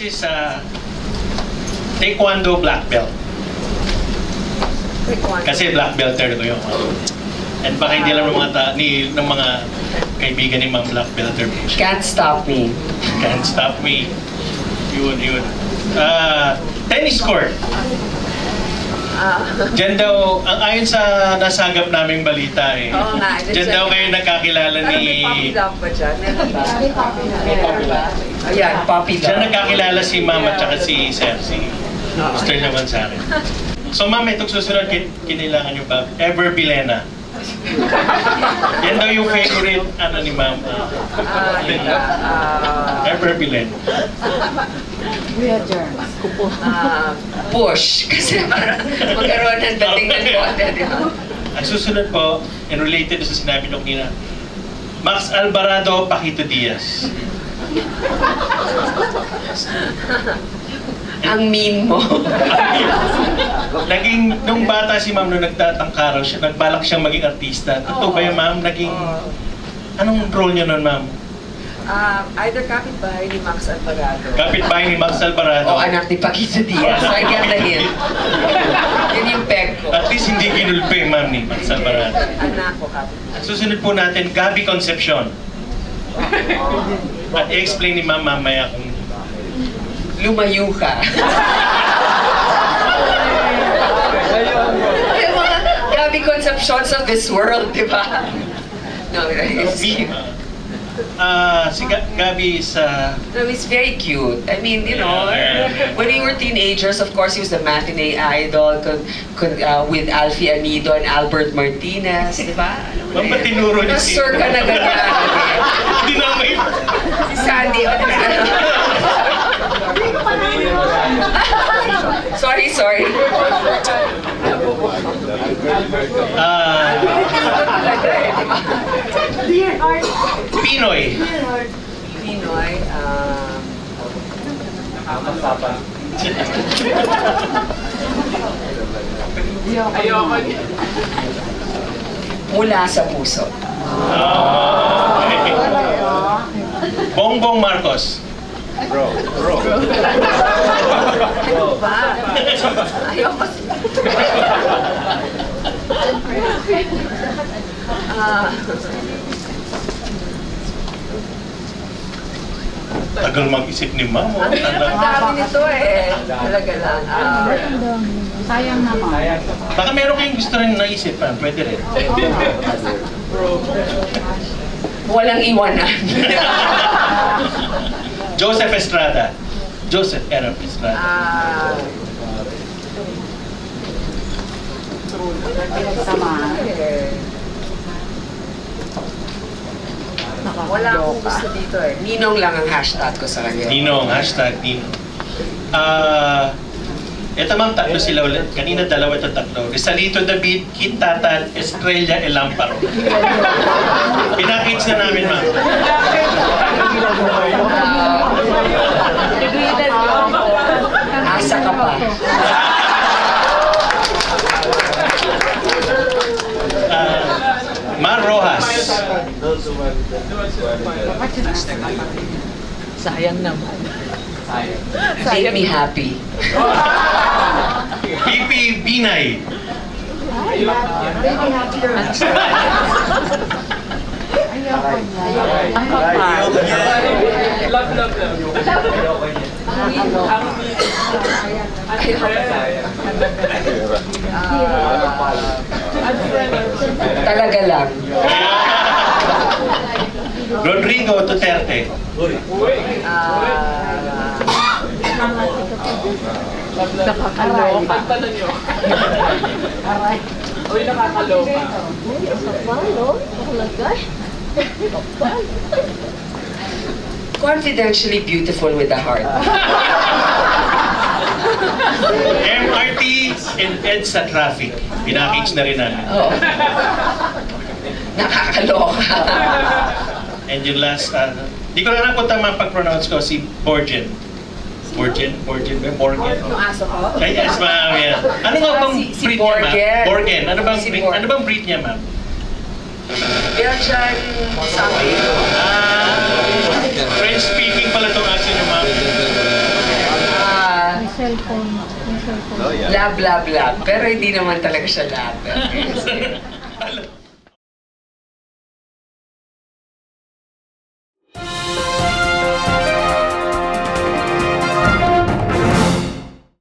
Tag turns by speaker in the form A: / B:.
A: is Taekwondo black belt. Kasi black belter ko yung and baka hindi lang ng mga kaibigan ni Ma'am Black Belter po siya.
B: Can't stop me.
A: Can't stop me. Yun. Tennis court. Diyan daw, ayon sa nasagap naming balita eh.
B: Oo nga.
A: Diyan daw kayo nagkakilala ni...
B: May puppy love ba dyan? Meron ba? Ayan, puppy love.
A: Diyan nagkakilala si Ma'am at saka si Cersei. Gusto naman sa akin. So Ma'am, itong susunod, kinilangan nyo ba? Ever Bilena. Yan daw yung favorite ni Ma'am. Ever Bilena.
B: Push. Kasi magkaroon ng dating ng konti, di ba?
A: Ang susunod po, and related sa sinabi nyo kanina, Max Alvarado, Paquito Diaz.
B: Ang meme mo.
A: Naging, nung bata si Ma'am, nung nagtatangkaraw siya, nagbalak siyang maging artista. Totoo ba yun, Ma'am? Naging, anong role niyo nun, Ma'am?
B: Either kapitbahay ni Max Alvarado.
A: Kapitbahay ni Max Alvarado.
B: O anak ni Paquito Diaz. I get the hint. Yun yung peg ko.
A: At least hindi ginulpe, Ma'am, ni Max Alvarado.
B: Anak ko, kapitbahay.
A: At susunod po natin, Gabby Concepcion. At i-explain ni Ma'am mamaya kung
B: lumayo ka. Yung mga Gabby Concepcions of this world, di ba? No, it's cute.
A: Si Gabby is...
B: No, he's very cute. I mean, you know, when we were teenagers, of course, he was the matinee idol with Alfie Anido and Albert Martinez, di ba?
A: Ma'am, ba't tinuro niyo si...
B: Sir ka na ganyan.
A: Hindi na may...
B: Si Sandy, sorry. Pinoy. Mula sa puso.
A: Bongbong Marcos.
C: Bro.
B: Ano ba? Ayoko.
A: Tagal mag-isip ni Ma'am.
B: Ang dami nito eh. Talaga lang.
D: Sayang naman.
A: Baka meron kayong gusto rin naisip, Ma'am. Pwede rin.
B: Walang iwanan.
A: Joseph Estrada. Joseph Erap Estrada.
B: Wala akong gusto dito eh. Ninong lang ang hashtag ko sa kanya.
A: Ninong, hashtag Ninong. Ito Ma'am, tatlo sila ulit. Kanina dalawa, ito tatlo. Rizalito David, Quintatan, Estrella Elamparo. Pinakits na namin, Ma'am.
B: Asa ka pa.
A: Mar Rojas.
D: Sayang naman.
B: Make me happy.
A: Pipi Binay.
B: Talaga lang.
A: Rodrigo Duterte.
D: Nakakaloka.
C: Uy, nakakaloka.
B: Confidentially beautiful with the heart.
A: MRT and Ed sa traffic. Pinakits na rin namin.
B: Oo. Nakakaloka.
A: And yung last, di ko lang po tama pag-pronounce ko, si Borgen. Borgen? Borgen?
B: Yung aso ko?
A: Ay, yes, ma'am. Yeah. Ano nga bang
B: Si
A: breed niya, ma'am?
B: Borgen.
A: Borgen.
B: Si Borgen.
A: Ano bang breed niya, ma'am?
B: Belgian something.
A: French-speaking pala itong aso niyo, ma'am.
D: cellphone. Yung cellphone.
C: Oh, yeah.
B: Love, love, love. Pero hindi naman talaga siya love. Okay, sige.